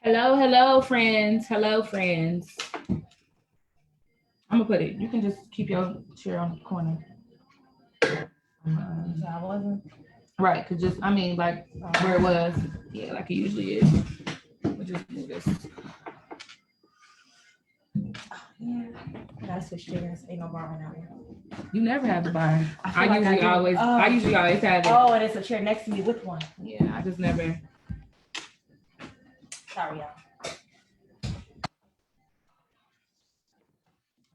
Hello, friends. Hello, friends. I'm gonna put it. You can just keep your chair on the corner. So I wasn't. Right, cause just like where it was. Yeah, like it usually is. We'll just move this. Yeah. I gotta switch chairs. Ain't no bar out here. You never have the bar. I like usually always. I usually always have it. Oh, and it's a chair next to me with one. Yeah, I just never. Sorry, y'all.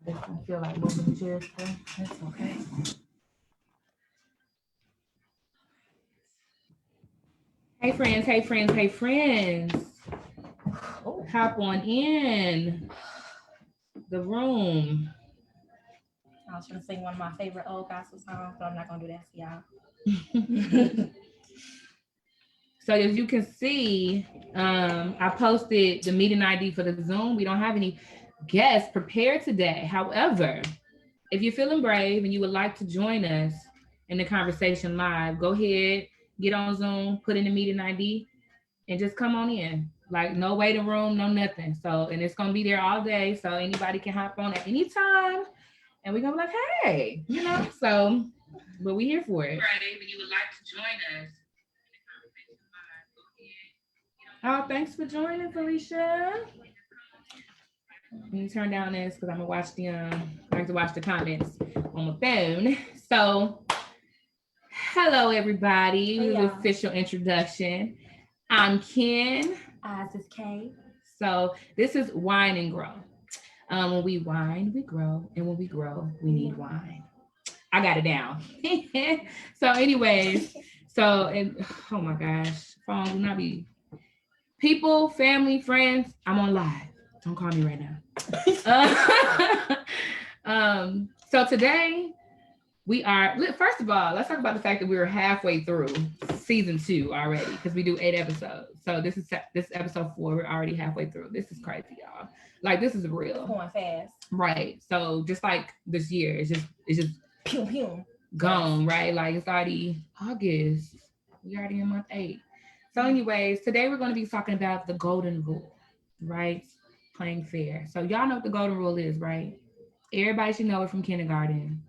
I just feel like moving the chairs. That's okay. Hey friends, hey friends, hey friends. Oh. Hop on in the room. I was gonna sing one of my favorite old gospel songs, but I'm not gonna do that for y'all. So as you can see, I posted the meeting ID for the Zoom. We don't have any guests prepared today. However, if you're feeling brave and you would like to join us in the conversation live, go ahead, get on Zoom, put in the meeting ID, and just come on in. Like no waiting room, no nothing. So, and it's gonna be there all day, so anybody can hop on at any time, and we're gonna be like, hey, So, but we here for it. Brave, and you would like to join us. Oh, thanks for joining, Felicia. Let me turn down this because I'm gonna watch I like to watch the comments on my phone. So, hello everybody. Hey, this is official introduction. I'm Ken. This is Kay. So this is Wine&Grow. When we wine, we grow, and when we grow, we need wine. I got it down. So, anyways, oh my gosh, phone will not be. People, family, friends, I'm on live. Don't call me right now. So today we are, first of all, let's talk about the fact that we were halfway through season 2 already because we do 8 episodes. So this is episode 4. We're already halfway through. This is crazy, y'all. Like this is real. It's going fast. Right. So just like this year, it's just pew pew gone, right? Like it's already August. We already in month 8. So anyways, today we're going to be talking about the golden rule, right? Playing fair. So y'all know what the golden rule is, right? Everybody should know it from kindergarten.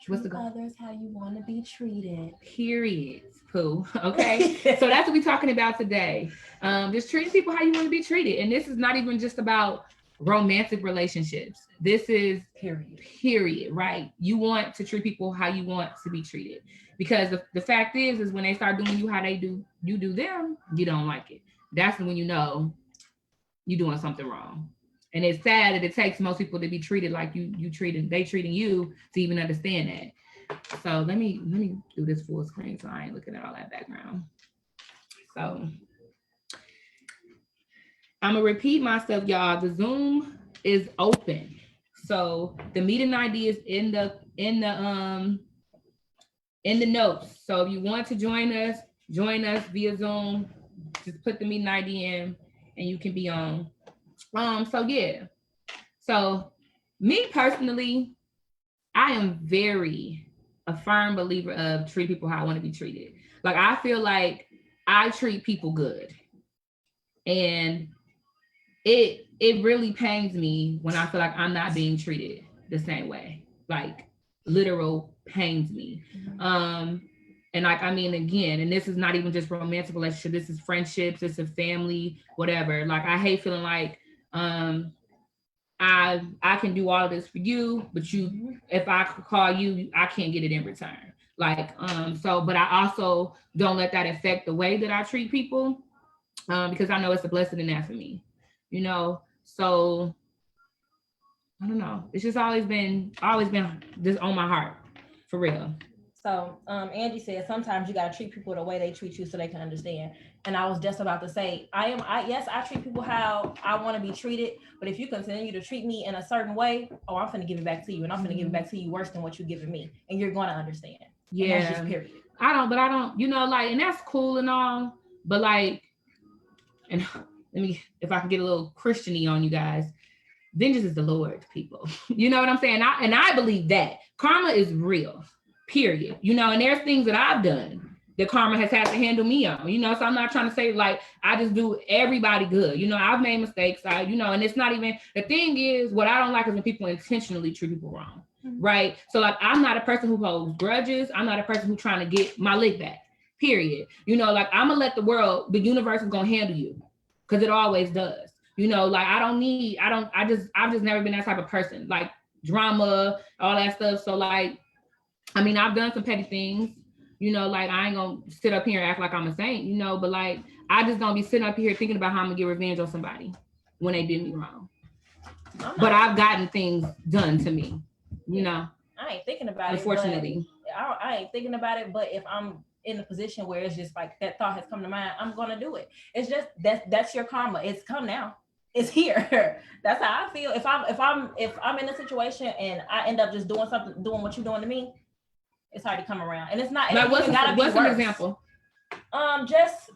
What's the goal? Others how you want to be treated. Period. Pooh. Okay. So that's what we're talking about today. Just treating people how you want to be treated. And this is not even just about romantic relationships. This is period, right? You want to treat people how you want to be treated. Because the fact is when they start doing you how they do, you do them, you don't like it. That's when you know you're doing something wrong. And it's sad that it takes most people to be treated like they treating you to even understand that. So let me do this full screen so I ain't looking at all that background. So I'm gonna repeat myself, y'all. The Zoom is open. So the meeting ID is in the notes. So if you want to join us via Zoom, just put the meeting ID in and you can be on. So yeah. So me personally, I am very a firm believer of treat people how I want to be treated. Like I feel like I treat people good. And it really pains me when I feel like I'm not being treated the same way. Like literal pains me. And like, I mean, again, and this is not even just romantic relationship. This is friendships. This is family, whatever. Like, I hate feeling like I can do all of this for you, but if I call you, I can't get it in return. Like, but I also don't let that affect the way that I treat people, because I know it's a blessing in that for me, So I don't know. It's just always been just on my heart, for real. So Angie said sometimes you gotta treat people the way they treat you so they can understand. And I was just about to say, I treat people how I want to be treated, but if you continue to treat me in a certain way, I'm gonna give it back to you, and I'm gonna give it back to you worse than what you're giving me, and you're gonna understand. Yeah, and that's just period. I don't, like, and that's cool and all, but like, and if I can get a little Christian-y on you guys, vengeance is the Lord, people. You know what I'm saying? I believe that karma is real. Period. And there's things that I've done the karma has had to handle me on, you know. So I'm not trying to say like I just do everybody good. You know, I've made mistakes. You know, and it's not even, the thing is, what I don't like is when people intentionally treat people wrong. Right. So like I'm not a person who holds grudges. I'm not a person who's trying to get my lick back. Period. You know, like I'm gonna let the universe is gonna handle you because it always does. You know, like I've just never been that type of person. Like drama, all that stuff. So like, I mean, I've done some petty things. You know, like I ain't gonna sit up here and act like I'm a saint, you know, but like I just don't be sitting up here thinking about how I'm gonna get revenge on somebody when they did me wrong. But I've gotten things done to me, you know. I ain't thinking about unfortunately. I ain't thinking about it, but if I'm in a position where it's just like that thought has come to mind, I'm gonna do it. It's just that's your karma. It's come now. It's here. That's how I feel. If I'm in a situation and I end up just doing what you're doing to me, it's hard to come around. And it's not. Like what's an example? Just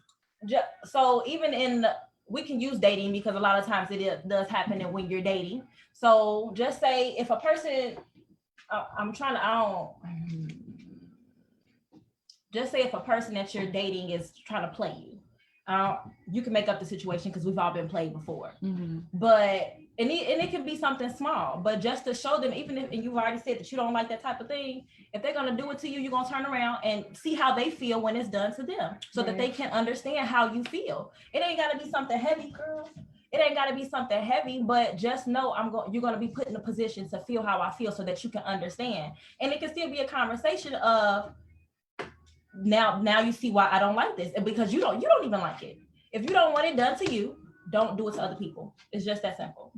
so even we can use dating because a lot of times it does happen when you're dating. So just say if a person, just say if a person that you're dating is trying to play you. You can make up the situation because we've all been played before. But and it can be something small, but just to show them, even if, and you've already said that you don't like that type of thing, if they're gonna do it to you, you're gonna turn around and see how they feel when it's done to them, so that they can understand how you feel. It ain't gotta be something heavy, girl. It ain't gotta be something heavy, but just know you're gonna be put in a position to feel how I feel, so that you can understand. And it can still be a conversation of now you see why I don't like this, and because you don't even like it. If you don't want it done to you, don't do it to other people. It's just that simple.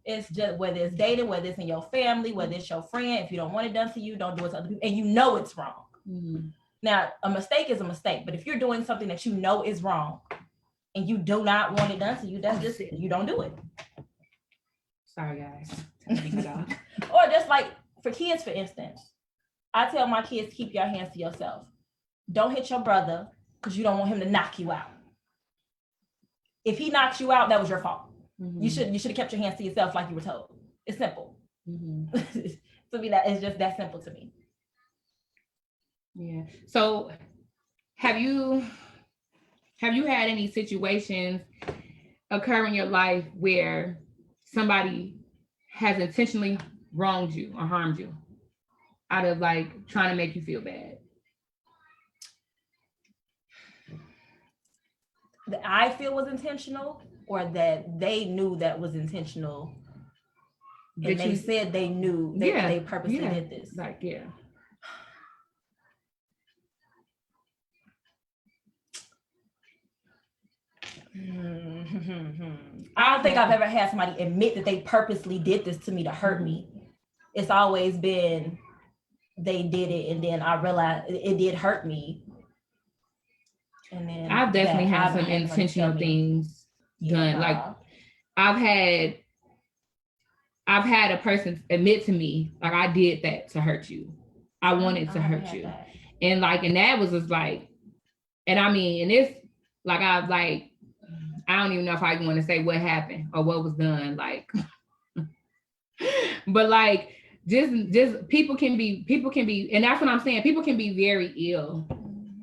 It's just whether it's dating, whether it's in your family, whether it's your friend. If you don't want it done to you, don't do it to other people, and you know it's wrong. Now, a mistake is a mistake, but if you're doing something that you know is wrong and you do not want it done to you, that's just it. You don't do it. Sorry, guys. Or just like for kids, for instance, I tell my kids, keep your hands to yourself. Don't hit your brother because you don't want him to knock you out. If he knocks you out, that was your fault. You should have kept your hands to yourself like you were told. It's simple. To me, that is just that simple to me. Yeah. So have you had any situations occur in your life where somebody has intentionally wronged you or harmed you out of like trying to make you feel bad? That I feel was intentional, or that they knew that was intentional, and they said they knew they purposely did this. Like, yeah. I don't think I've ever had somebody admit that they purposely did this to me to hurt me. It's always been they did it, and then I realized it did hurt me. And then I've definitely had some intentional things done. Like I've had a person admit to me, like, I did that to hurt you. I wanted to hurt you. And like, and that was just like, and I mean, and it's like, I don't even know if I want to say what happened or what was done. Like, but like, just people can be, and that's what I'm saying. People can be very ill.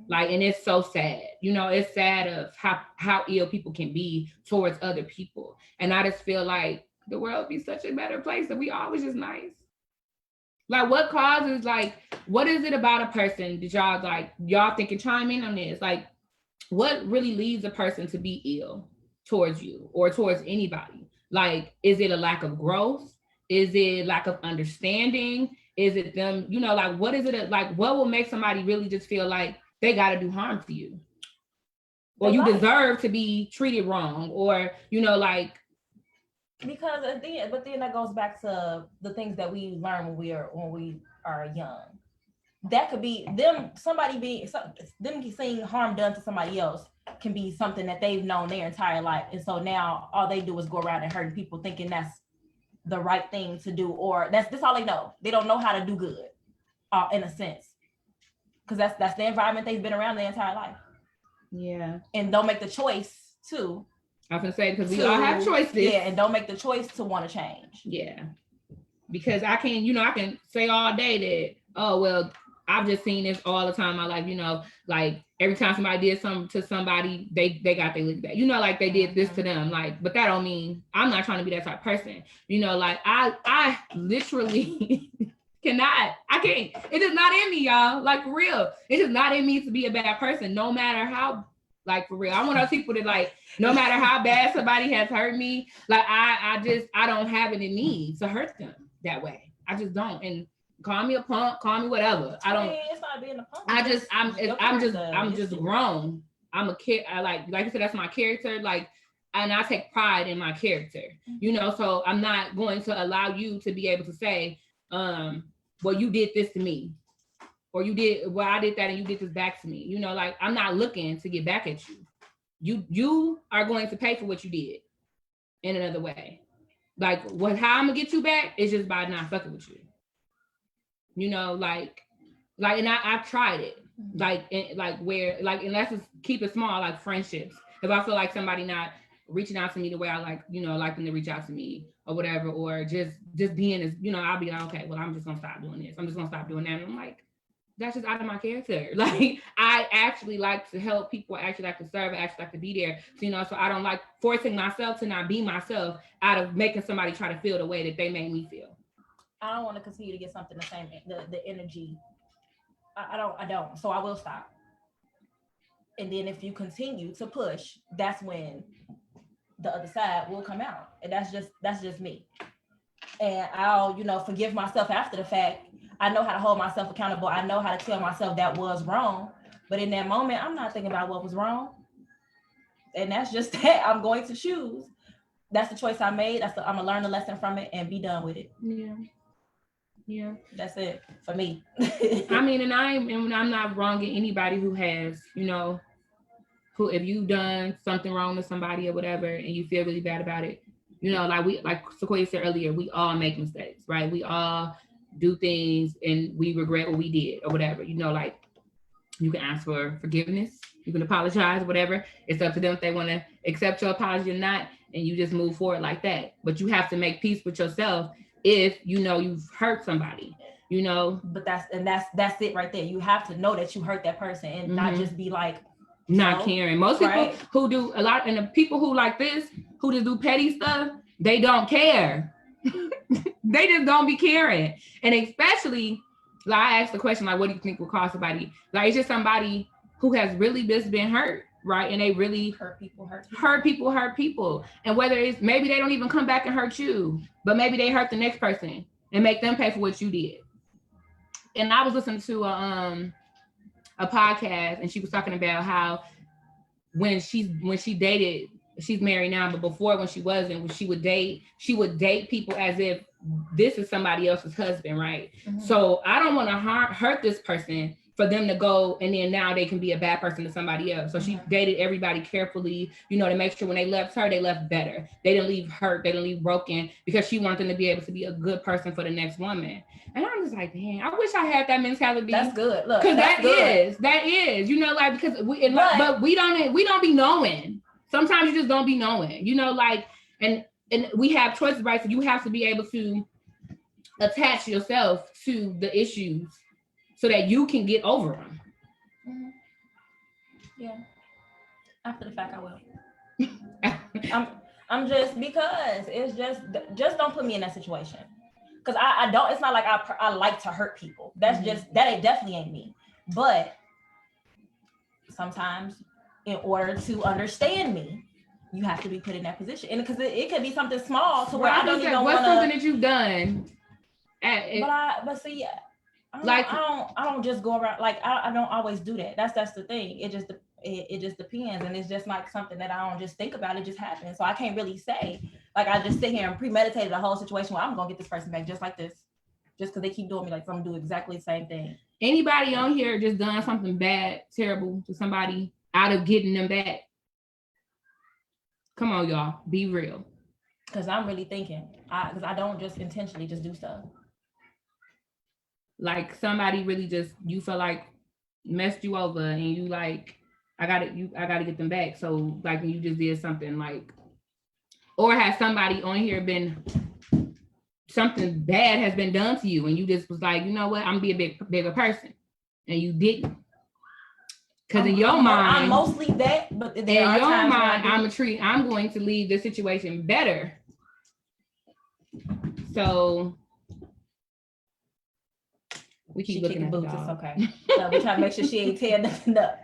Like, and it's so sad, you know, it's sad of how ill people can be towards other people. And I just feel like the world would be such a better place if we all was just nice. Like, what causes, like, what is it about a person that y'all think can chime in on this? Like, what really leads a person to be ill towards you or towards anybody? Like, is it a lack of growth? Is it lack of understanding? Is it them, you know, like, what is it, like, what will make somebody really just feel like they got to do harm to you, or you deserve to be treated wrong, or, you know, like, because but then that goes back to the things that we learn when we are young. That could be them seeing harm done to somebody else can be something that they've known their entire life, and so now all they do is go around and hurting people, thinking that's the right thing to do, or that's all they know. They don't know how to do good, in a sense. Because that's the environment they've been around their entire life. Yeah. And don't make the choice to. I can say, because we all have choices. Yeah, and don't make the choice to want to change. Yeah. Because I can say all day that, oh, well, I've just seen this all the time in my life, you know, like every time somebody did something to somebody, they got their lick back. You know, like they did this to them. Like, but that don't mean I'm not trying to be that type of person. You know, like I literally I can't. It is not in me, y'all. Like for real. It is not in me to be a bad person, no matter how, like for real. I want those people that like, no matter how bad somebody has hurt me, like I don't have it in me to hurt them that way. I just don't. And call me a punk, call me whatever. I don't. It's not being a punk. I'm just grown. I'm a kid. I like you said, that's my character. Like, and I take pride in my character. You know, so I'm not going to allow you to be able to say, well, you did this to me, or I did that and you did this back to me. You know, like I'm not looking to get back at you. You are going to pay for what you did in another way. Like how I'm gonna get you back is just by not fucking with you. You know, like, and I've tried it, and let's just keep it small, like friendships. If I feel like somebody not reaching out to me the way I like, you know, like them to reach out to me or whatever, or just being as, you know, I'll be like, okay, well, I'm just gonna stop doing this. I'm just gonna stop doing that. And I'm like, that's just out of my character. Like, I actually like to help people. I actually like to serve. I actually like to be there. So, you know, so I don't like forcing myself to not be myself out of making somebody try to feel the way that they made me feel. I don't want to continue to get something the same, the energy. I don't. So I will stop. And then if you continue to push, that's when the other side will come out. And that's just me. And I'll, you know, forgive myself after the fact. I know how to hold myself accountable. I know how to tell myself that was wrong. But in that moment, I'm not thinking about what was wrong. And that's just that I'm going to choose. That's the choice I made. I'm gonna learn the lesson from it and be done with it. Yeah. That's it for me. I mean, and I'm not wronging anybody who has, you know, who, if you've done something wrong to somebody or whatever and you feel really bad about it, you know, like Sequoia said earlier, we all make mistakes, right? We all do things and we regret what we did or whatever. You know, like you can ask for forgiveness, you can apologize, whatever. It's up to them if they want to accept your apology or not, and you just move forward like that. But you have to make peace with yourself if you know you've hurt somebody, you know. But that's it right there. You have to know that you hurt that person and not just be like not caring. Most people who do a lot, and the people who like this, who just do petty stuff, they don't care. They just don't be caring. And especially, like I asked the question, like, what do you think will cause somebody? Like, it's just somebody who has really just been hurt, right? And they really hurt people. And whether it's, maybe they don't even come back and hurt you, but maybe they hurt the next person and make them pay for what you did. And I was listening to a podcast, and she was talking about how when she dated, she's married now, but before, when she wasn't, when she would date people as if this is somebody else's husband, right? Mm-hmm. So I don't want to hurt this person for them to go, and then now they can be a bad person to somebody else. So she dated everybody carefully, you know, to make sure when they left her, they left better. They didn't leave hurt, they didn't leave broken, because she wanted them to be able to be a good person for the next woman. And I'm just like, man, I wish I had that mentality. That's good. Look, because that is, you know, like, because but we don't be knowing. Sometimes you just don't be knowing, you know, like, and we have choices, right? So you have to be able to attach yourself to the issues so that you can get over them. Mm-hmm. Yeah. After the fact, I will. I'm just, because it's just don't put me in that situation. Because I don't, it's not like I like to hurt people. That's just, that definitely ain't me. But sometimes, in order to understand me, you have to be put in that position. And because it could be something small to where I don't even want to. What's something that you've done? But see, I don't just go around, like, I don't always do that. That's the thing. It just depends. And it's just like something that I don't just think about. It just happens. So I can't really say, like, I just sit here and premeditate the whole situation where I'm going to get this person back just like this. Just because they keep doing me, like, I'm going to do exactly the same thing. Anybody on here just done something bad, terrible to somebody out of getting them back? Come on, y'all. Be real. Because I'm really thinking. Because I don't just intentionally just do stuff. Like, somebody really just, you feel like messed you over, and you like, I gotta get them back. So, like, you just did something, like, or has somebody on here been, something bad has been done to you, and you just was like, you know what, I'm gonna be a bigger person. and you didn't. Because in your I'm mind, mostly that, but there in are your times mind, I'm going to leave the situation better. So we keep looking at boots. It's okay. So we try to make sure she ain't tearing nothing up.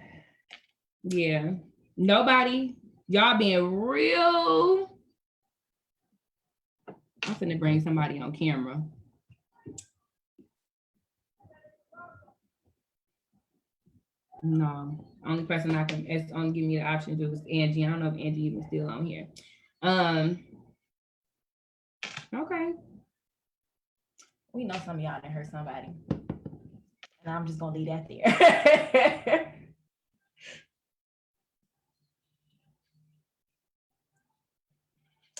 Yeah. Nobody, y'all being real. I'm finna bring somebody on camera. No, only person I can, it's only give me the option to do is Angie. I don't know if Angie even still on here. Okay. We know some of y'all that hurt somebody. And I'm just gonna leave that there.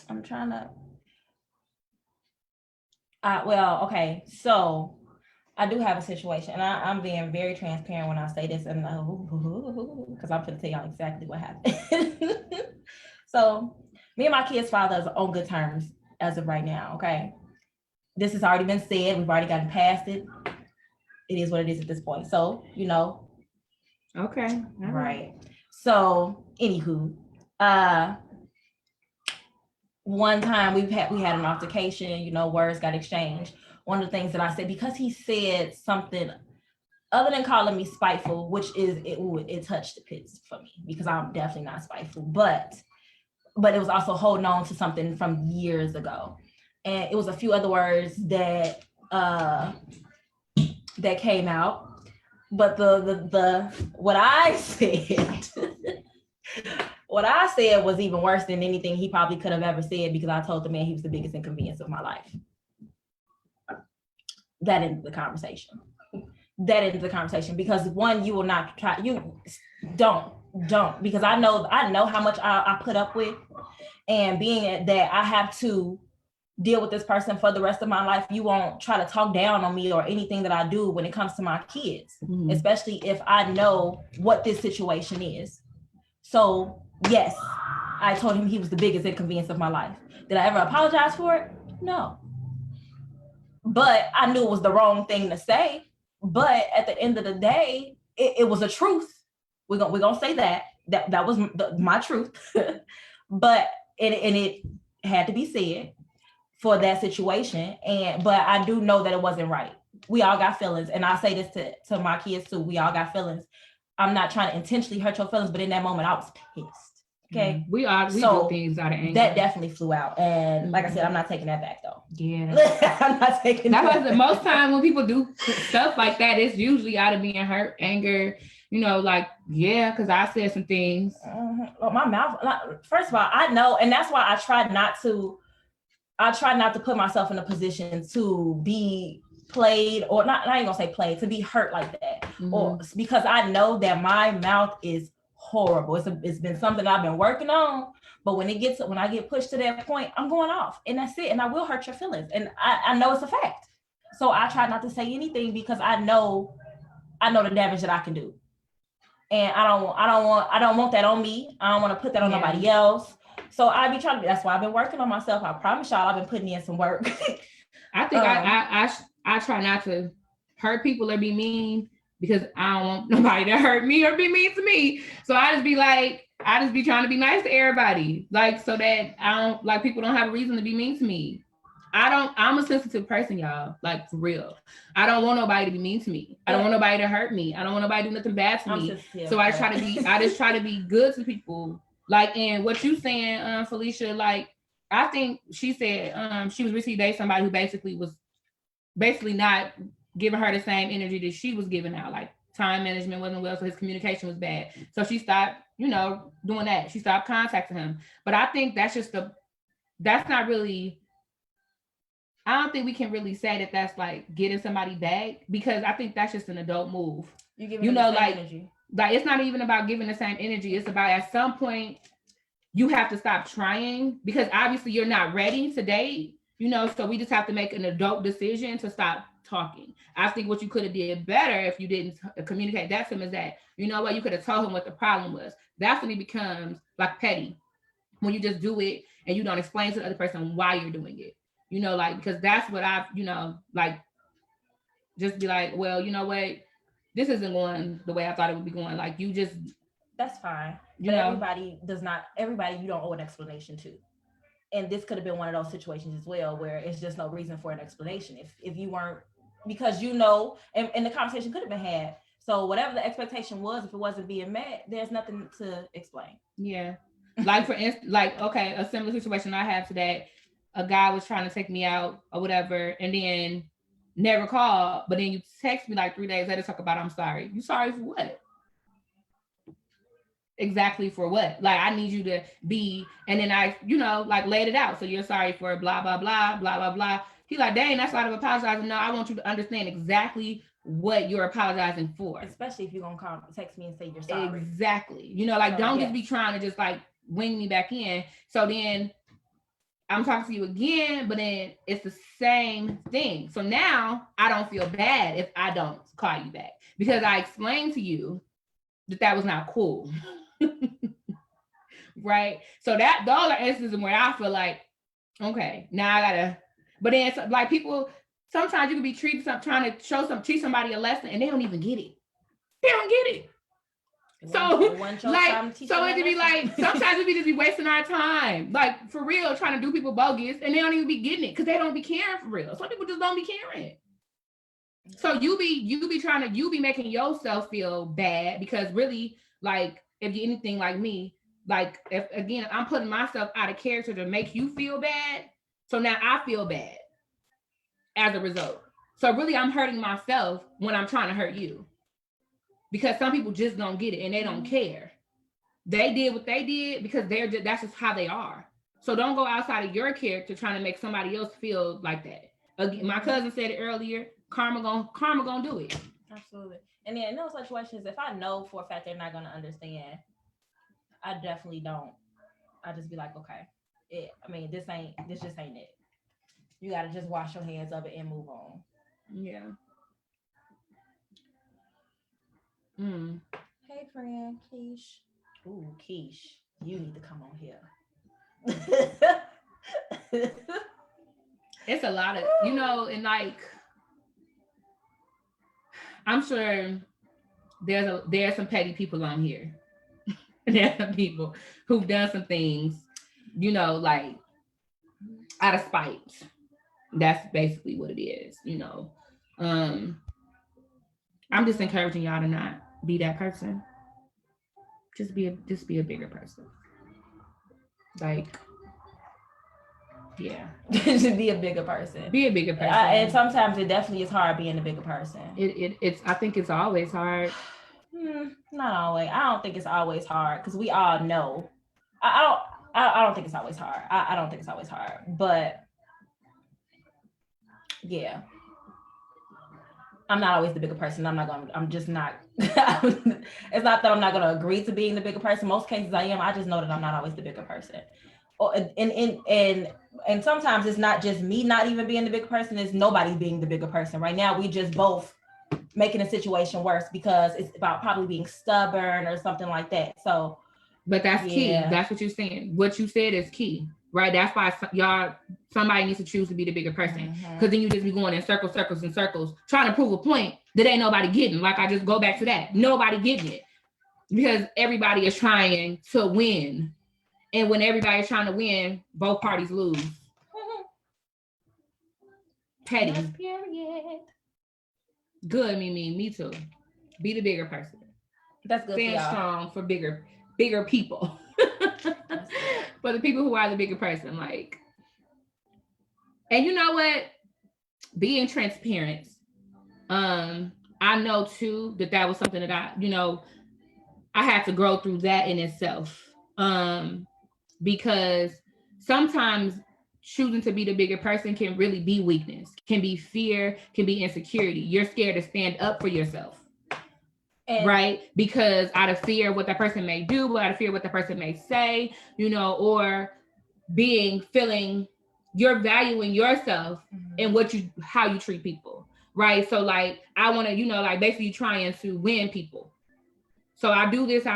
I'm trying to. Well, okay. So I do have a situation, and I'm being very transparent when I say this, and because I'm going to tell y'all exactly what happened. So me and my kid's father is on good terms as of right now. Okay, this has already been said. We've already gotten past it. It is what it is at this point. So Okay. All right. So anywho, one time we had an altercation. Words got exchanged. One of the things that I said, because he said something other than calling me spiteful, which is it touched the pits for me, because I'm definitely not spiteful, but it was also holding on to something from years ago, and it was a few other words that came out, but the what I said. What I said was even worse than anything he probably could have ever said, because I told the man he was the biggest inconvenience of my life. That ended the conversation. Because one, you will not try. You don't, because I know how much I put up with, and being that I have to deal with this person for the rest of my life, you won't try to talk down on me or anything that I do when it comes to my kids, especially if I know what this situation is. So yes, I told him he was the biggest inconvenience of my life. Did I ever apologize for it? No. But I knew it was the wrong thing to say. But at the end of the day, it was a truth. We're gonna say that was my truth. But it had to be said for that situation. But I do know that it wasn't right. We all got feelings, and I say this to my kids too. We all got feelings. I'm not trying to intentionally hurt your feelings, but in that moment, I was pissed. Okay, we do things out of anger. That definitely flew out, and like I said, I'm not taking that back though. Yeah, I'm not taking that. That's most time when people do stuff like that, it's usually out of being hurt, anger. Because I said some things. Well, my mouth. First of all, I know, and that's why I try not to put myself in a position to be played, or not even gonna say played, to be hurt like that, or because I know that my mouth is horrible. It's been something I've been working on, but when I get pushed to that point, I'm going off, and that's it, and I will hurt your feelings, and I know it's a fact. So I try not to say anything, because I know the damage that I can do, and I don't want that on me. I don't want to put that on nobody else. So I be trying to. That's why I've been working on myself. I promise y'all, I've been putting in some work. I think I try not to hurt people or be mean, because I don't want nobody to hurt me or be mean to me. So I just be trying to be nice to everybody, so that people don't have a reason to be mean to me. I'm a sensitive person, y'all, for real. I don't want nobody to be mean to me. I don't want nobody to hurt me. I don't want nobody to do nothing bad to me. So I just try to be good to people. And what you saying, Felicia, I think she said she was recently dating somebody who was not giving her the same energy that she was giving out. Time management wasn't well, so his communication was bad. So she stopped, doing that. She stopped contacting him. But I think that's not really, I don't think we can really say that that's getting somebody back, because I think that's just an adult move. You give energy. It's not even about giving the same energy. It's about, at some point, you have to stop trying, because obviously you're not ready to date, so we just have to make an adult decision to stop talking. I think what you could have did better if you didn't communicate that to him is that, you could have told him what the problem was. That's when it becomes petty, when you just do it and you don't explain to the other person why you're doing it, because that's what I've, just be well, you know what, this isn't going the way I thought it would be going. Like you just, that's fine. you But know, everybody you don't owe an explanation to. And this could have been one of those situations as well where it's just no reason for an explanation. If you weren't, because and the conversation could have been had. So whatever the expectation was, if it wasn't being met, there's nothing to explain. Yeah. Like for instance, like, okay, a similar situation I have today, a guy was trying to take me out or whatever, and then never called, but then you text me like 3 days later, talk about I'm sorry. You sorry for what? Exactly for what? Like I need you to be, and then I, like laid it out. So you're sorry for blah blah blah blah blah blah. He like, dang, that's a lot of apologizing. No, I want you to understand exactly what you're apologizing for. Especially if you're gonna text me and say you're sorry. Exactly. Don't just be trying to just like wing me back in. So then I'm talking to you again, but then it's the same thing. So now I don't feel bad if I don't call you back because I explained to you that was not cool. Right? So those are instances where I feel like, okay, now I gotta, but then it's like people, sometimes you can be treating trying to teach somebody a lesson and they don't even get it. They don't get it. So it could be like, sometimes we just be wasting our time, like for real, trying to do people bogus and they don't even be getting it because they don't be caring for real. Some people just don't be caring. So you be making yourself feel bad because really, like if you're anything like me, like if again I'm putting myself out of character to make you feel bad, so now I feel bad as a result. So really I'm hurting myself when I'm trying to hurt you. Because some people just don't get it and they don't care. They did what they did because that's just how they are. So don't go outside of your character trying to make somebody else feel like that. Again, my cousin said it earlier, karma gonna do it. Absolutely. And then in those situations, if I know for a fact they're not gonna understand, I definitely don't. I just be like, okay, this just ain't it. You gotta just wash your hands of it and move on. Yeah. Hey friend, Keish. Ooh, Keish, you need to come on here. It's a lot of, and like I'm sure there's some petty people on here. There's some people who've done some things, like out of spite. That's basically what it is, I'm just encouraging y'all to not be that person. Just be a bigger person. Like, yeah. Just be a bigger person. Be a bigger person. And sometimes it definitely is hard being a bigger person. It's I think it's always hard. Not always. I don't think it's always hard because we all know. I don't think it's always hard. I don't think it's always hard, but yeah. I'm not always the bigger person. I'm just not. It's not that I'm not going to agree to being the bigger person. Most cases I am. I just know that I'm not always the bigger person. And sometimes it's not just me not even being the bigger person. It's nobody being the bigger person. Right now, we just both making a situation worse because it's about probably being stubborn or something like that. So, but that's key. That's what you're saying. What you said is key. Right, that's why somebody needs to choose to be the bigger person, because then you just be going in circles and circles, trying to prove a point that ain't nobody getting. Like I just go back to that, nobody getting it, because everybody is trying to win, and when everybody is trying to win, both parties lose. Petty. Yes, period. Good, me too. Be the bigger person. That's good. Stand strong for bigger people. For the people who are the bigger person, like, and you know what? Being transparent. I know too that was something that I had to grow through that in itself. Because sometimes choosing to be the bigger person can really be weakness, can be fear, can be insecurity. You're scared to stand up for yourself. Right? Because out of fear of what that person may do, out of fear of what that person may say, or feeling you're valuing yourself and how you treat people. Right? So like, I want to, like basically trying to win people. So I do this, and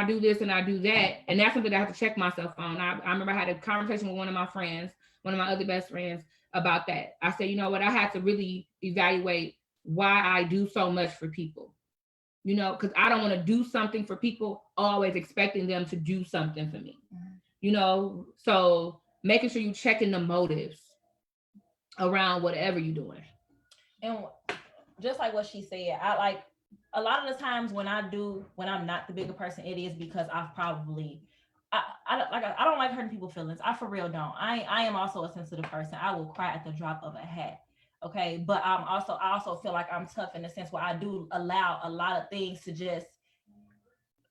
I do that. And that's something that I have to check myself on. I remember I had a conversation with one of my other best friends about that. I said, you know what? I had to really evaluate why I do so much for people. you know, because I don't want to do something for people, always expecting them to do something for me, you know. So making sure you checking the motives around whatever you're doing. And just like what she said, I like a lot of the times when I'm not the bigger person, it is because I've probably I don't like hurting people's feelings. I for real don't. I am also a sensitive person. I will cry at the drop of a hat. Okay. But I also feel like I'm tough in the sense where I do allow a lot of things to just,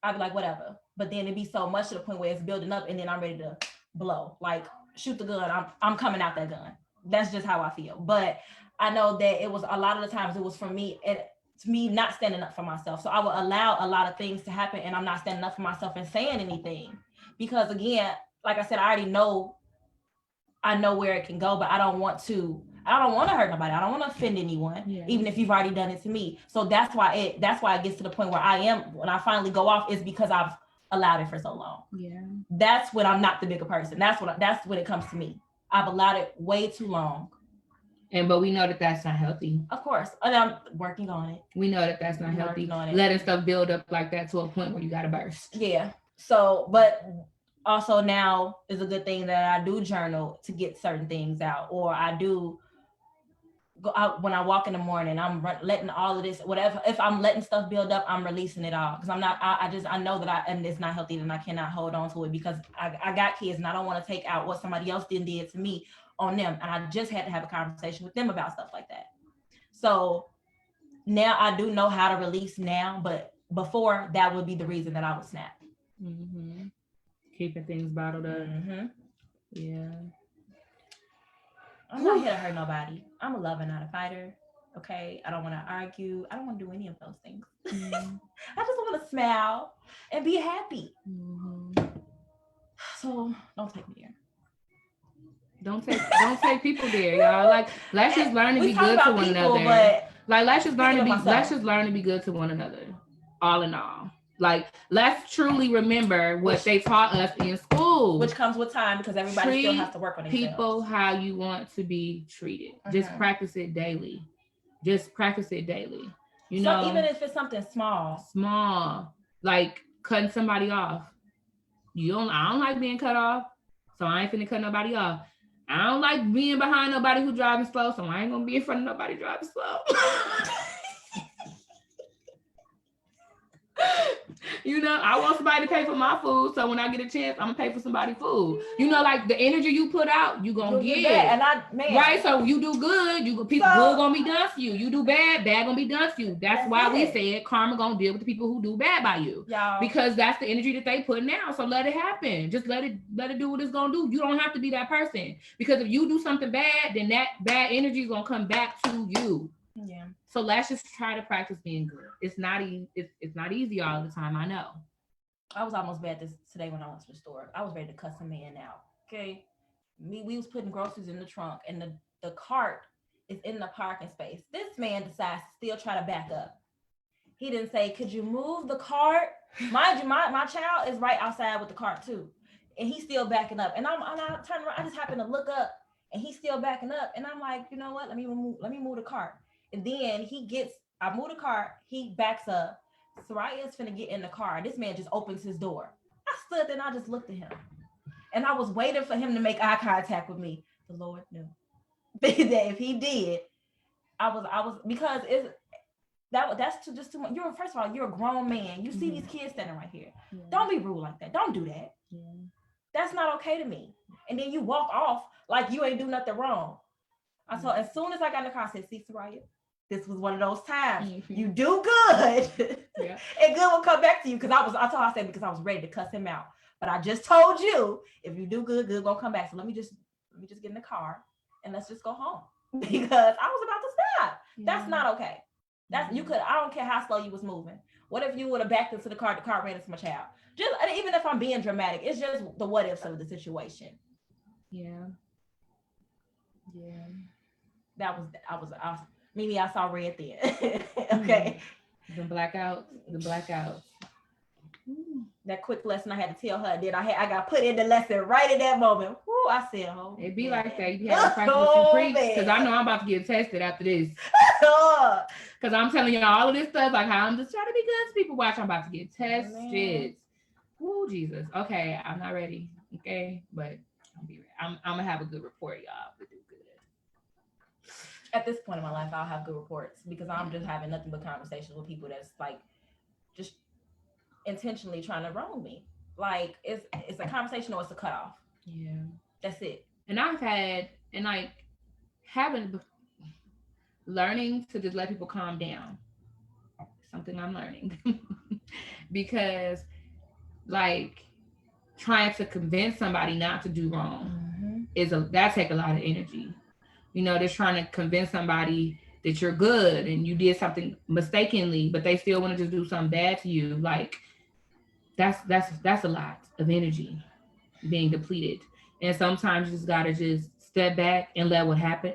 I'd be like, whatever. But then it'd be so much to the point where it's building up and then I'm ready to blow. Like, shoot the gun. I'm coming out that gun. That's just how I feel. But I know that it was a lot of the times it was for me, it's me not standing up for myself. So I would allow a lot of things to happen and I'm not standing up for myself and saying anything. Because again, like I said, I know where it can go, but I don't want to hurt nobody. I don't want to offend anyone, even if you've already done it to me. So that's why it gets to the point where when I finally go off, is because I've allowed it for so long. Yeah. That's when I'm not the bigger person. That's when it comes to me. I've allowed it way too long. But we know that that's not healthy. Of course. And I'm working on it. We know that that's not healthy. Letting stuff build up like that to a point where you got to burst. Yeah. So, but also now is a good thing that I do journal to get certain things out, or I do go out when I walk in the morning. I'm letting all of this, whatever. If I'm letting stuff build up, I'm releasing it all, because I'm not. I know that and it's not healthy, and I cannot hold on to it because I got kids, and I don't want to take out what somebody else did to me on them. And I just had to have a conversation with them about stuff like that. So now I do know how to release now, but before that would be the reason that I would snap. Mm-hmm. Keeping things bottled up. Mm-hmm. Yeah. I'm not here to hurt nobody. I'm a lover, not a fighter. Okay. I don't want to argue. I don't want to do any of those things. Mm-hmm. I just want to smile and be happy. Mm-hmm. So don't take me there. Don't take people there, y'all. Like, let's just learn to be good to one another. Like, let's just learn to be good to one another. All in all. Like, let's truly remember what they taught us in school. Which comes with time, because everybody still has to work on themselves. People how you want to be treated. Mm-hmm. Just practice it daily. You know, even if it's something small, like cutting somebody off. I don't like being cut off, so I ain't finna cut nobody off. I don't like being behind nobody who driving slow, so I ain't gonna be in front of nobody driving slow. You know, I want somebody to pay for my food, so when I get a chance, I'm gonna pay for somebody's food. You know, like the energy you put out, you gonna get. And right. So you do good, good gonna be done for you. You do bad gonna be done for you. That's why we said karma gonna deal with the people who do bad by you, because that's the energy that they put now. So let it happen. Just let it do what it's gonna do. You don't have to be that person, because if you do something bad, then that bad energy is gonna come back to you. Yeah. So let's just try to practice being good. It's not easy all the time. I know. I was almost bad today when I went to the store. I was ready to cuss a man out. Okay. We was putting groceries in the trunk, and the cart is in the parking space. This man decides to still try to back up. He didn't say, "Could you move the cart?" Mind you, my child is right outside with the cart too. And he's still backing up. And I turn around, I just happen to look up, and he's still backing up. And I'm like, you know what? Let me move the cart. And then I move the car, he backs up. Soraya's finna get in the car. This man just opens his door. I stood there and I just looked at him. And I was waiting for him to make eye contact with me. The Lord knew that if he did, I was because that's just too much. First of all, you're a grown man. You see these kids standing right here. Yeah. Don't be rude like that. Don't do that. Yeah. That's not okay to me. And then you walk off like you ain't do nothing wrong. I saw as soon as I got in the car, I said, "See, Soraya, this was one of those times. Mm-hmm. You do good, yeah. And good will come back to you." Because I said because I was ready to cuss him out. But I just told you, if you do good, good gonna come back. So let me just get in the car and let's just go home, because I was about to stop. Yeah. That's not okay. That's you could. I don't care how slow you was moving. What if you would have backed into the car ran into my child? Just even if I'm being dramatic, it's just the what ifs of the situation. Yeah. Maybe I saw red then. Okay. The blackouts. That quick lesson I had to tell her. Then I got put in the lesson right at that moment. Woo, I said, oh, it be like that. You be having practice what you preach. Because I know I'm about to get tested after this. Because I'm telling y'all all of this stuff, like how I'm just trying to be good to people. Watch, I'm about to get tested. Oh, Jesus. Okay, I'm not ready. Okay, but I'll be ready. I'm gonna have a good report, y'all. We do good. At this point in my life, I'll have good reports because I'm just having nothing but conversations with people that's like just intentionally trying to wrong me. Like it's a conversation or it's a cutoff. Yeah, that's it. And I've had and like learning to just let people calm down. Something I'm learning because like trying to convince somebody not to do wrong that take a lot of energy. You know, just trying to convince somebody that you're good and you did something mistakenly, but they still want to just do something bad to you. Like that's a lot of energy being depleted. And sometimes you just gotta just step back and let what happen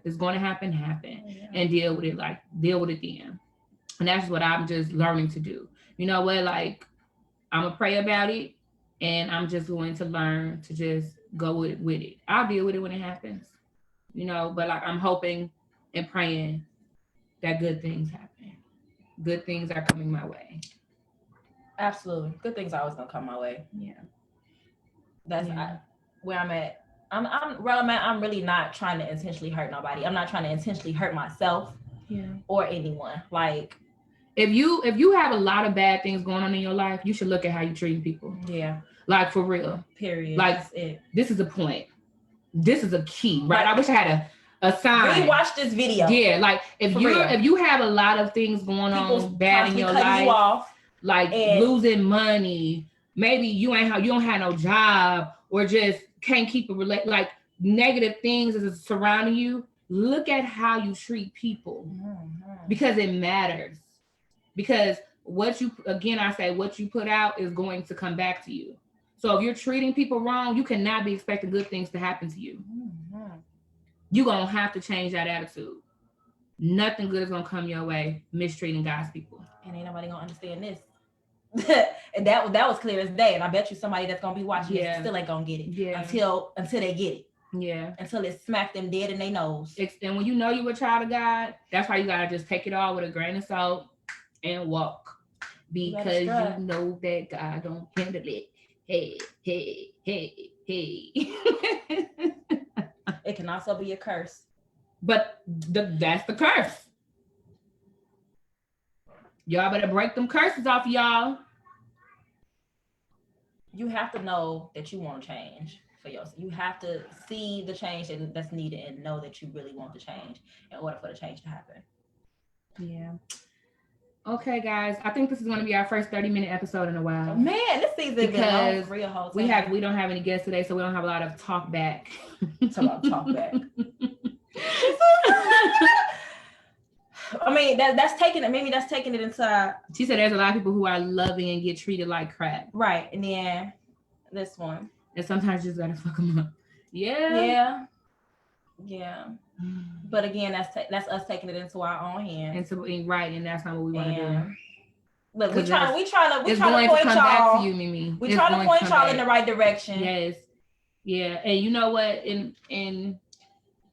is going to happen and deal with it then. And that's what I'm just learning to do. You know what? Like I'm gonna pray about it, and I'm just going to learn to just go with it. I'll deal with it when it happens. You know, but like I'm hoping and praying that good things happen. Good things are coming my way. Absolutely. Good things are always gonna come my way. Yeah. That's where I'm at. I'm really not trying to intentionally hurt nobody. I'm not trying to intentionally hurt myself or anyone. Like if you have a lot of bad things going on in your life, you should look at how you treat people. Yeah. Like for real. Period. Like that's it. This is a point. This is a key, right? I wish I had a sign. Rewatch this video. Yeah, like if you have a lot of things going on bad in your life, like losing money, maybe you don't have no job or just can't keep like negative things is surrounding you. Look at how you treat people because it matters. Because what you put out is going to come back to you. So if you're treating people wrong, you cannot be expecting good things to happen to you. You're going to have to change that attitude. Nothing good is going to come your way mistreating God's people. And ain't nobody going to understand this. And that was clear as day. And I bet you somebody that's going to be watching this still ain't going to get it until they get it. Yeah. Until it smacked them dead in their nose. And when you know you're a child of God, that's why you got to just take it all with a grain of salt and walk. Because you know that God don't handle it. Hey. It can also be a curse. But that's the curse. Y'all better break them curses off, y'all. You have to know that you want to change for yourself. You have to see the change that's needed and know that you really want to change in order for the change to happen. Yeah. Okay, guys. I think this is going to be our first 30-minute episode in a while. Man, this season because been real whole time. We don't have any guests today, so we don't have a lot of talk back. Talk back. I mean, that's taking it. Maybe that's taking it inside. She said there's a lot of people who are loving and get treated like crap. Right, and then this one. And sometimes you just gotta fuck them up. Yeah. But again, that's us taking it into our own hands. And that's not what we want to do. Look, we try to point y'all. We try to point y'all in the right direction. Yes. Yeah. And you know what? And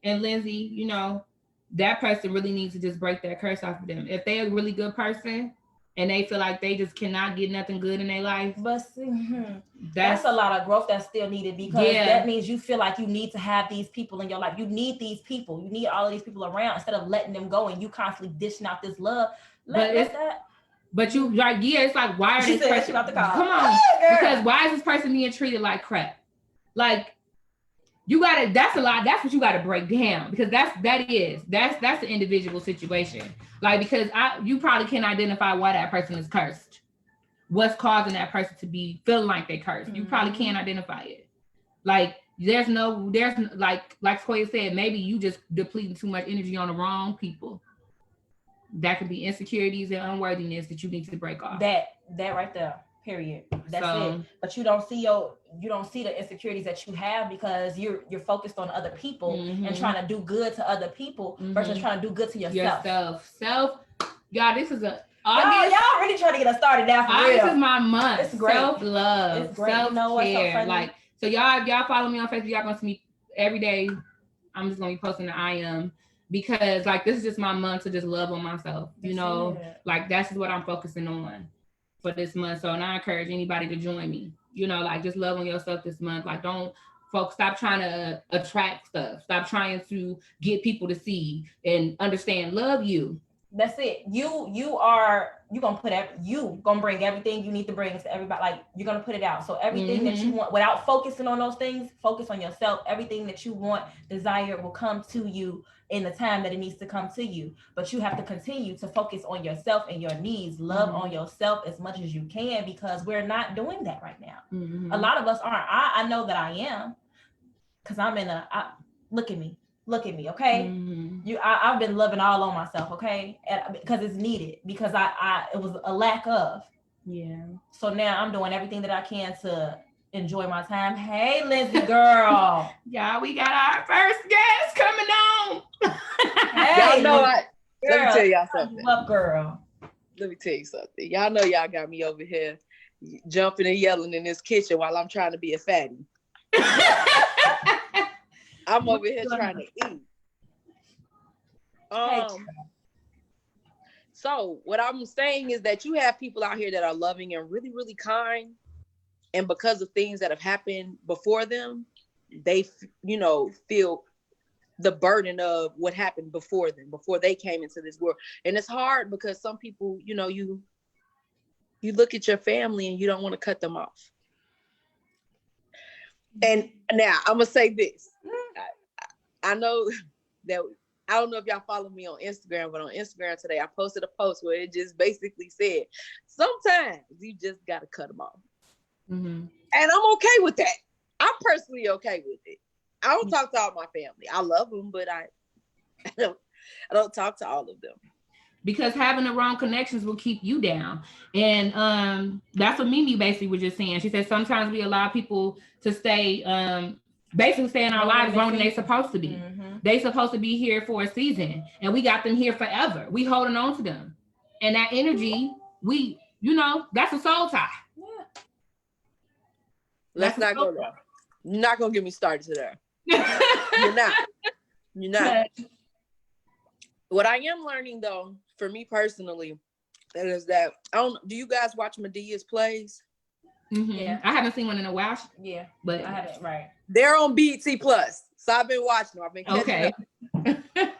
Lindsay, you know, that person really needs to just break that curse off of them. If they're a really good person and they feel like they just cannot get nothing good in their life. But that's a lot of growth that's still needed because that means you feel like you need to have these people in your life. You need these people. You need all of these people around instead of letting them go and you constantly dishing out this love. But you like, it's like, why are this person? Come on, because why is this person being treated like crap? Like, you gotta. That's a lot. That's what you gotta break down because that's the individual situation. Like, because you probably can identify why that person is cursed. What's causing that person to be feeling like they cursed? You probably can't identify it. Like, there's like Toya said, maybe you just depleting too much energy on the wrong people. That could be insecurities and unworthiness that you need to break off. That right there. Period. That's it. But you don't see the insecurities that you have because you're focused on other people and trying to do good to other people versus trying to do good to yourself. Y'all, this is y'all really trying to get us started now for real. This is my month. It's great. Self-love. It's great. Self-care. You know what's so funny? Like So y'all, if y'all follow me on Facebook, y'all gonna see me every day. I'm just gonna be posting the I am, because like this is just my month to just love on myself. You know, like that's just what I'm focusing on for this month. So and I encourage anybody to join me. You know, like just love on yourself this month. Like don't folks stop trying to attract stuff. Stop trying to get people to see and understand. Love you. That's it. You gonna bring everything you need to bring to everybody. Like you're gonna put it out. So everything that you want, without focusing on those things, focus on yourself. Everything that you want, desire will come to you in the time that it needs to come to you. But you have to continue to focus on yourself and your needs. Love on yourself as much as you can, because we're not doing that right now. A lot of us aren't. I know that I am, because I'm in look at me. Look at me, okay? I've been loving all on myself, okay? And because it's needed, because it was a lack of. Yeah. So now I'm doing everything that I can to enjoy my time. Hey, Lindsay, girl. Yeah, we got our first guest coming on. Hey, y'all know let me tell y'all something. Up, girl. Let me tell you something. Y'all know y'all got me over here jumping and yelling in this kitchen while I'm trying to be a fatty. I'm over here trying to eat. So what I'm saying is that you have people out here that are loving and really, really kind. And because of things that have happened before them, they, feel the burden of what happened before them, before they came into this world. And it's hard because some people, you look at your family and you don't want to cut them off. And now I'm going to say this. I know that, I don't know if y'all follow me on Instagram, but on Instagram today, I posted a post where it just basically said, sometimes you just got to cut them off. And I'm okay with that. I'm personally okay with it. I don't talk to all my family. I love them, but I don't talk to all of them. Because having the wrong connections will keep you down. And that's what Mimi basically was just saying. She said sometimes we allow people to stay basically stay in our lives longer than they're supposed to be. They supposed to be here for a season, and we got them here forever. We holding on to them, and that energy, that's a soul tie. Let's not go there. You're not gonna get me started to there. You're not. What I am learning though, for me personally, is that do you guys watch Medea's plays? Yeah, I haven't seen one in a while. Yeah, but I haven't. Right, they're on BET Plus, so I've been watching them. I've been catching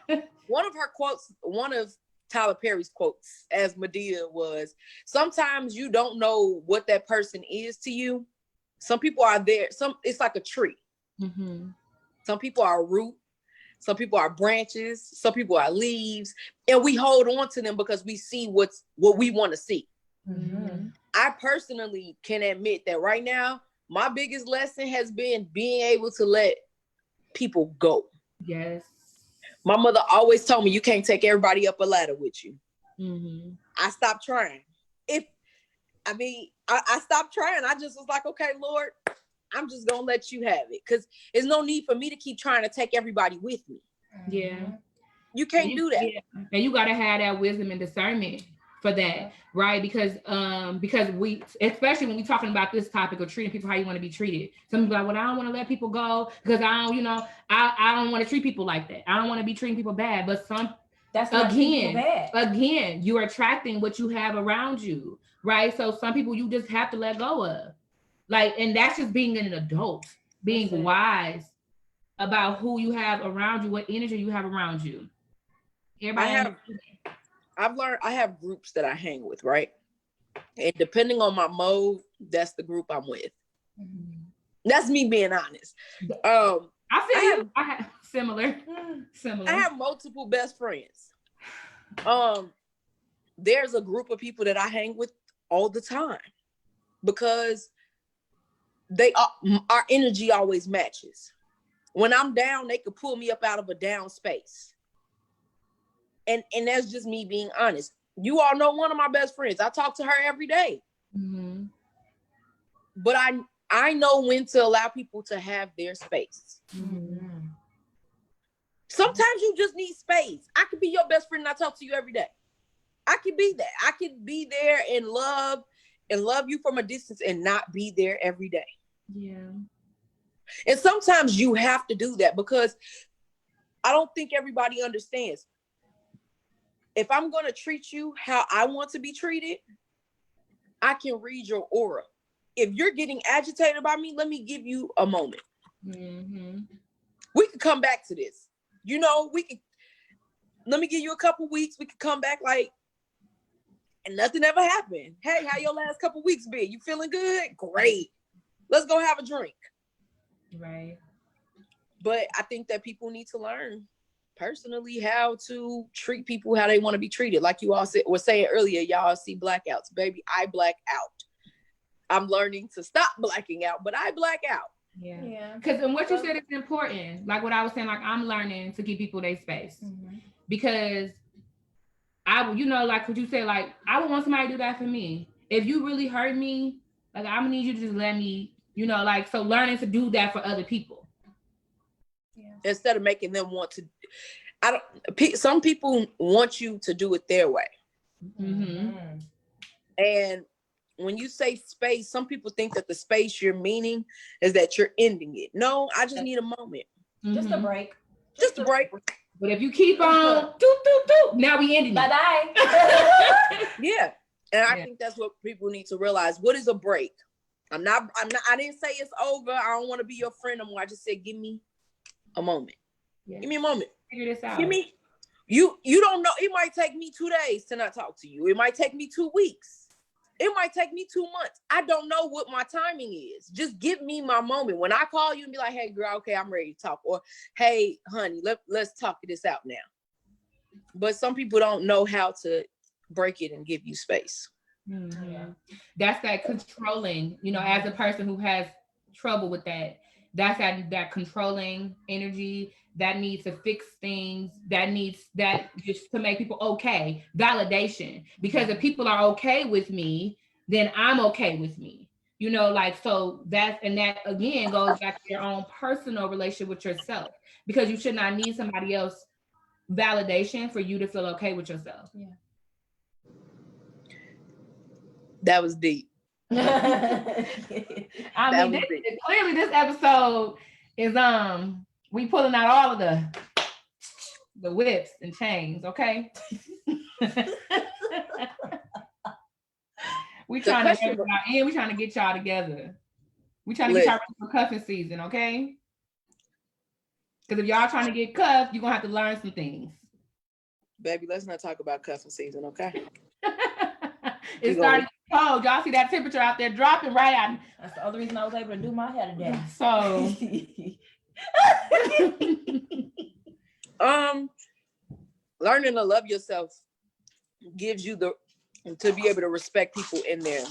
up. One of Tyler Perry's quotes as Madea was, sometimes you don't know what that person is to you. Some people are there. It's like a tree. Some people are a root. Some people are branches. Some people are leaves, and we hold on to them because we see what we want to see. I personally can admit that right now, my biggest lesson has been being able to let people go. Yes. My mother always told me you can't take everybody up a ladder with you. I stopped trying. I stopped trying. I just was like, okay, Lord, I'm just going to let you have it. Because there's no need for me to keep trying to take everybody with me. Yeah. You can't do that. Yeah. And you got to have that wisdom and discernment for that, right? Because we, especially when we're talking about this topic of treating people how you want to be treated. Some people are like, well, I don't want to let people go because I don't want to treat people like that. I don't want to be treating people bad. But that's again, you're attracting what you have around you, right? So some people you just have to let go of. Like, and that's just being an adult, being wise about who you have around you, what energy you have around you. I've learned I have groups that I hang with, right? And depending on my mode, that's the group I'm with. That's me being honest. I have similar. I have multiple best friends. There's a group of people that I hang with all the time because our energy always matches. When I'm down, they could pull me up out of a down space. And that's just me being honest. You all know one of my best friends. I talk to her every day. But I know when to allow people to have their space. Sometimes you just need space. I could be your best friend and I talk to you every day. I could be that. I could be there and love you from a distance and not be there every day. Yeah. And sometimes you have to do that because I don't think everybody understands. If I'm going to treat you how I want to be treated, I can read your aura. If you're getting agitated by me, let me give you a moment. Mm-hmm. We could come back to this. You know, let me give you a couple weeks. We could come back like, and nothing ever happened. Hey, how your last couple weeks been? You feeling good? Great. Let's go have a drink. Right. But I think that people need to learn personally how to treat people how they want to be treated. Like you all were saying earlier, y'all see blackouts. Baby, I black out. I'm learning to stop blacking out, but I black out. Yeah. Because and what you said is important. Like what I was saying, like I'm learning to give people their space. Mm-hmm. Because like what you said, like I would want somebody to do that for me. If you really hurt me, like I'm gonna need you to just let me, like so learning to do that for other people. Yeah. Instead of making them want to, some people want you to do it their way. Mm-hmm. And when you say space, some people think that the space you're meaning is that you're ending it. No, I just need a moment. Mm-hmm. Just a break. Just a break. But if you keep on, now we ending it. Bye-bye. Yeah. And I think that's what people need to realize. What is a break? I didn't say it's over. I don't want to be your friend anymore. I just said, give me a moment. Yeah. Give me a moment. Figure this out. You don't know. It might take me 2 days to not talk to you. It might take me 2 weeks. It might take me 2 months. I don't know what my timing is. Just give me my moment. When I call you and be like, hey, girl, okay, I'm ready to talk. Or, hey, honey, let's talk this out now. But some people don't know how to break it and give you space. Mm-hmm. Yeah. That's that controlling, as a person who has trouble with that, that's that controlling energy that needs to fix things, that just to make people okay, validation. Because if people are okay with me, then I'm okay with me. So that again goes back to your own personal relationship with yourself, because you should not need somebody else validation for you to feel okay with yourself. Yeah. That was deep. Clearly this episode is we pulling out all of the whips and chains, okay? We trying to get y'all together. We trying to get y'all ready for cuffing season, okay? Because if y'all trying to get cuffed, you're gonna have to learn some things. Baby, let's not talk about cuffing season, okay? It started cold. Y'all see that temperature out there dropping right out. That's the other reason I was able to do my hair today. So learning to love yourself gives you to be able to respect people in their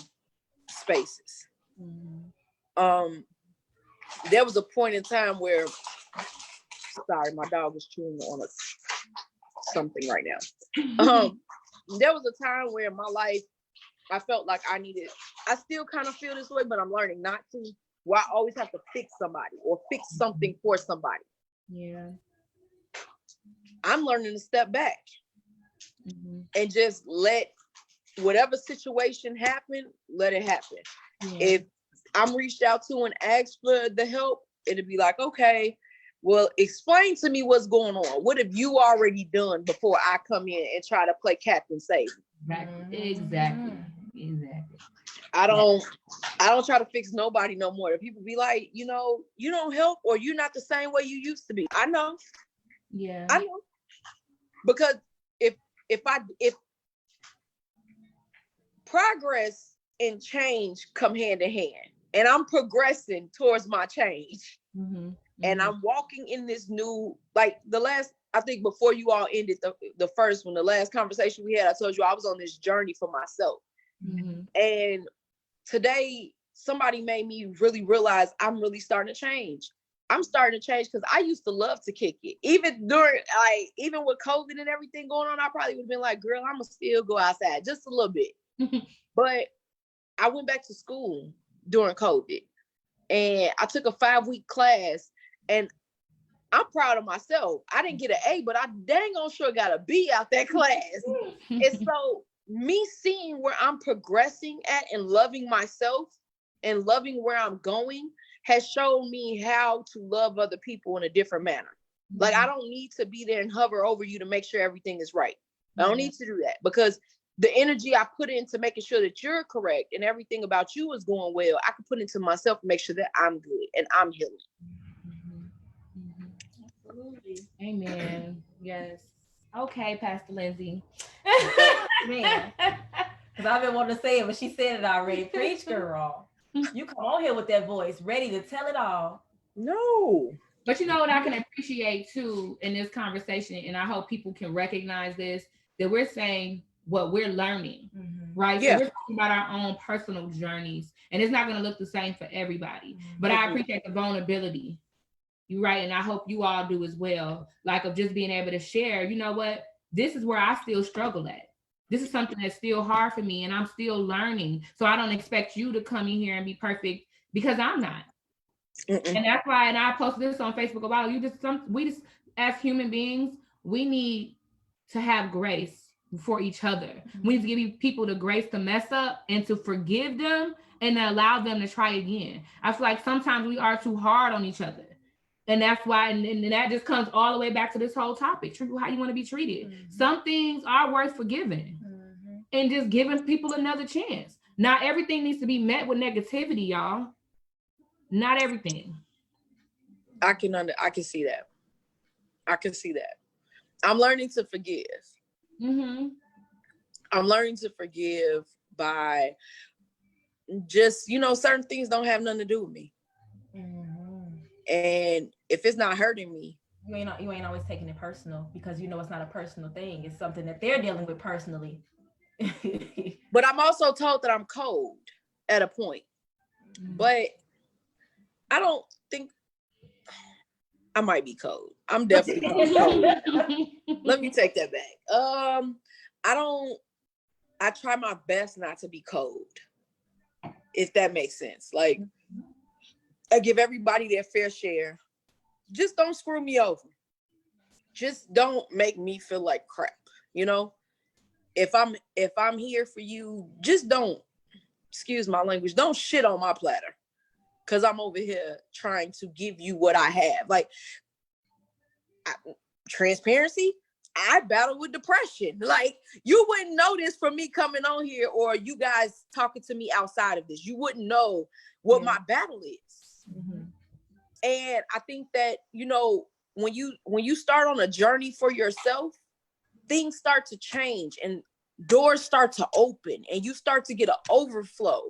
spaces. Mm-hmm. There was a point in time where, sorry, my dog is chewing on something right now. There was a time where in my life I felt like I still kind of feel this way, but I'm learning not to, where I always have to fix somebody or fix something for somebody. Yeah. I'm learning to step back and just let whatever situation happen, let it happen. Yeah. If I'm reached out to and asked for the help, it'd be like, okay, well, explain to me what's going on. What have you already done before I come in and try to play Captain Save? Exactly. I don't try to fix nobody no more. If people be like, you don't help, or you're not the same way you used to be. I know. Yeah. I know. Because if progress and change come hand in hand, and I'm progressing towards my change, and I'm walking in this new, like I think before you all ended the first one, the last conversation we had, I told you I was on this journey for myself. Mm-hmm. And today, somebody made me really realize I'm really starting to change. I'm starting to change because I used to love to kick it. Even with COVID and everything going on, I probably would have been like, girl, I'm going to still go outside just a little bit. But I went back to school during COVID, and I took a 5-week class, and I'm proud of myself. I didn't get an A, but I dang on sure got a B out that class. And so me seeing where I'm progressing at and loving myself and loving where I'm going has shown me how to love other people in a different manner. Like, I don't need to be there and hover over you to make sure everything is right. I don't need to do that, because the energy I put into making sure that you're correct and everything about you is going well, I can put into myself and make sure that I'm good and I'm healing. Absolutely. Amen. Yes. Okay, Pastor Lindsay. Man, because I've been wanting to say it, but she said it already. Preach, girl. You come on here with that voice, ready to tell it all. No. But you know what I can appreciate too in this conversation, and I hope people can recognize this, that we're saying what we're learning, right? Yeah. So we're talking about our own personal journeys, and it's not going to look the same for everybody. But I appreciate the vulnerability. You're right, and I hope you all do as well. Like, of just being able to share, you know what? This is where I still struggle at. This is something that's still hard for me, and I'm still learning. So I don't expect you to come in here and be perfect, because I'm not. And that's why, and I posted this on Facebook about we just as human beings, we need to have grace for each other. We need to give people the grace to mess up and to forgive them and to allow them to try again. I feel like sometimes we are too hard on each other. And that's why, and that just comes all the way back to this whole topic, treat how you want to be treated. Some things are worth forgiving and just giving people another chance. Not everything needs to be met with negativity, y'all. Not everything. I can see that. I can see that. I'm learning to forgive. I'm learning to forgive by just, certain things don't have nothing to do with me. And if it's not hurting me, you ain't always taking it personal, because it's not a personal thing. It's something that they're dealing with personally. But I'm also told that I'm cold at a point. But I don't think I might be cold. I'm definitely cold. Let me take that back. I try my best not to be cold, if that makes sense. Like, I give everybody their fair share. Just don't screw me over. Just don't make me feel like crap. If I'm here for you, just don't, excuse my language, don't shit on my platter. Because I'm over here trying to give you what I have. Like, transparency, I battle with depression. Like, you wouldn't know this from me coming on here, or you guys talking to me outside of this. You wouldn't know what my battle is. And I think that, when you start on a journey for yourself, things start to change and doors start to open and you start to get an overflow.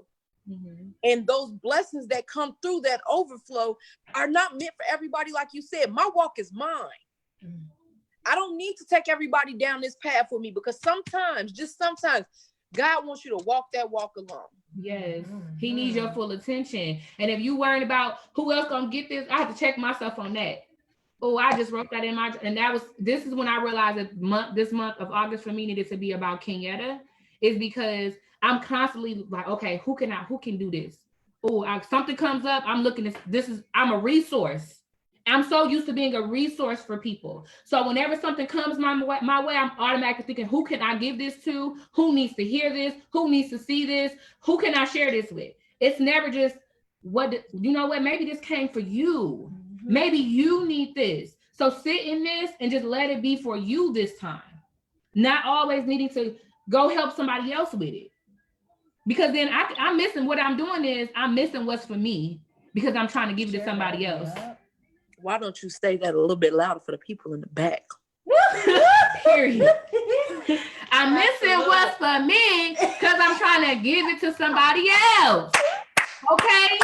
And those blessings that come through that overflow are not meant for everybody. Like you said, my walk is mine. I don't need to take everybody down this path with me, because sometimes, just sometimes, God wants you to walk that walk alone. Yes, he needs your full attention. And if you worried about who else gonna get this, I have to check myself on that. Oh, I just wrote that in and this is when I realized that this month of August for me needed to be about Ken&Kay, is because I'm constantly like, okay, who can do this? Oh, something comes up, I'm looking at I'm a resource. I'm so used to being a resource for people. So whenever something comes my way, I'm automatically thinking, who can I give this to? Who needs to hear this? Who needs to see this? Who can I share this with? It's never just, maybe this came for you. Maybe you need this. So sit in this and just let it be for you this time. Not always needing to go help somebody else with it. Because then I'm missing what I'm doing is I'm missing what's for me, because I'm trying to give it to somebody else. Why don't you say that a little bit louder for the people in the back? Period. I'm missing what's for me because I'm trying to give it to somebody else. Okay?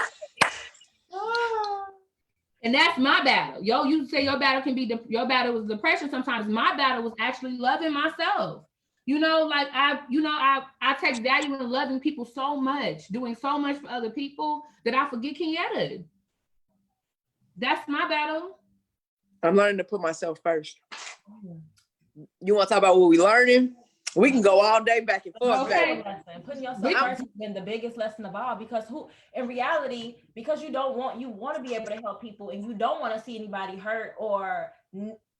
And that's my battle. You say your battle can be your battle was depression. Sometimes my battle was actually loving myself. I take value in loving people so much, doing so much for other people, that I forget Ken&Kay. That's my battle. I'm learning to put myself first. You want to talk about what we learning? We can go all day back and forth. Okay. Putting yourself first has been the biggest lesson of all, because in reality, because you want to be able to help people, and you don't want to see anybody hurt or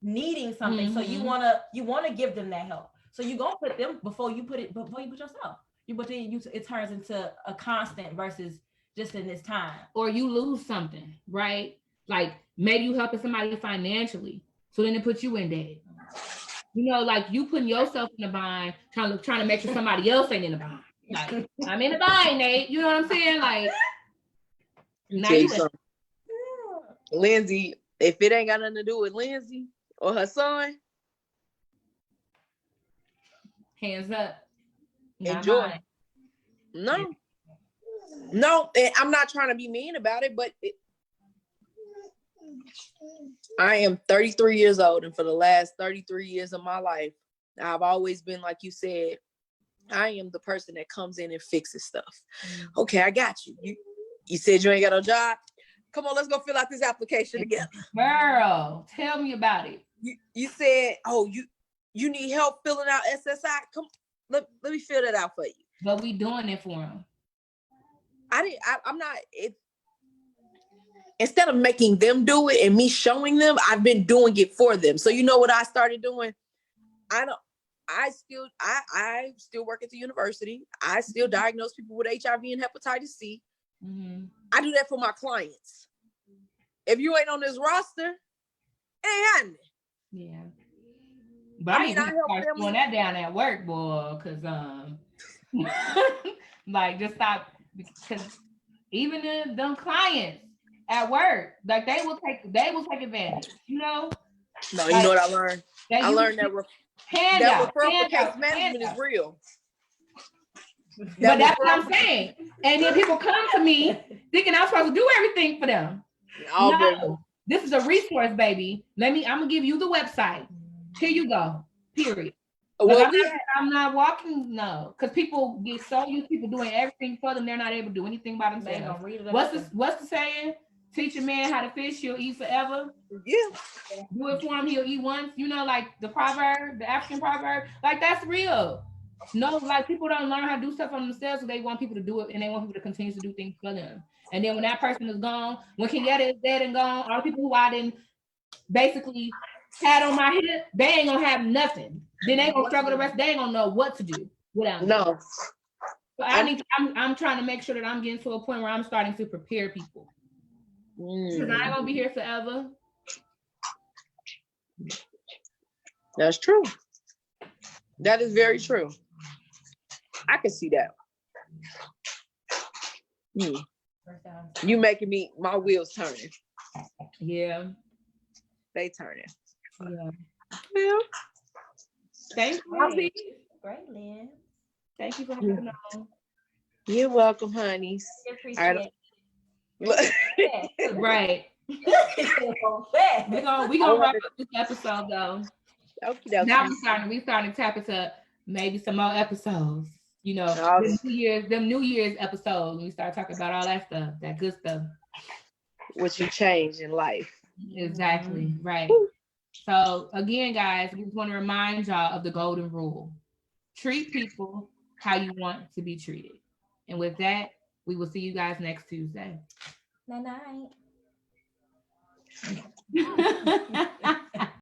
needing something. So you want to give them that help. So you're gonna put them before you put yourself. It turns into a constant versus just in this time. Or you lose something, right? Like maybe you helping somebody financially, so then it puts you in debt. You know, like you putting yourself in a bind, trying to make sure somebody else ain't in a bind. Like I'm in a bind, Nate. You know what I'm saying? Like now you Lindsay, if it ain't got nothing to do with Lindsay or her son, hands up. Not enjoy. mine. No, and I'm not trying to be mean about it, but I am 33 years old, and for the last 33 years of my life, I've always been, like you said, I am the person that comes in and fixes stuff. Okay, I got you. You said you ain't got no job. Come on, let's go fill out this application together. Girl, tell me about it. You said, oh, you need help filling out SSI. Come, let me fill that out for you. But we doing it for them. I'm not. Instead of making them do it and me showing them, I've been doing it for them. So you know what I started doing? I still work at the university. I still diagnose people with HIV and hepatitis C. Mm-hmm. I do that for my clients. If you ain't on this roster, it ain't happening. Yeah. But I start doing that down at work, boy, because like just stop, because even them clients at work, like they will take advantage, you know. No, you know what I learned? I learned that referral for case management is real. But that's what I'm saying. And then people come to me thinking I'm supposed to do everything for them. No, this is a resource, baby. I'm gonna give you the website. Here you go. Period. Well, I'm not walking, no, because people get so used to people doing everything for them, they're not able to do anything by themselves. What's the saying? Teach a man how to fish, he'll eat forever. Yeah. Do it for him, he'll eat once. You know, like the proverb, the African proverb, like that's real. No, like people don't learn how to do stuff for themselves, so they want people to do it, and they want people to continue to do things for them. And then when that person is gone, when Kenyatta is dead and gone, all the people who I didn't basically had on my hip, they ain't gonna have nothing. Then they gonna struggle the rest. They ain't gonna know what to do without me. No. So I'm trying to make sure that I'm getting to a point where I'm starting to prepare people. Because I ain't gonna be here forever. That's true. That is very true. I can see that. You making my wheels turning. Yeah. They turning. Yeah. Well, thank you. Great, Lynn. Thank you for having on. You're welcome, honeys. Appreciate it. Right. we gonna wrap up this episode though. Okay. Now we starting to tap into maybe some more episodes. You know, them New Year's episodes. We start talking about all that stuff, that good stuff. What you change in life. Exactly. Right. So again, guys, we just want to remind y'all of the golden rule. Treat people how you want to be treated. And with that, we will see you guys next Tuesday. Night.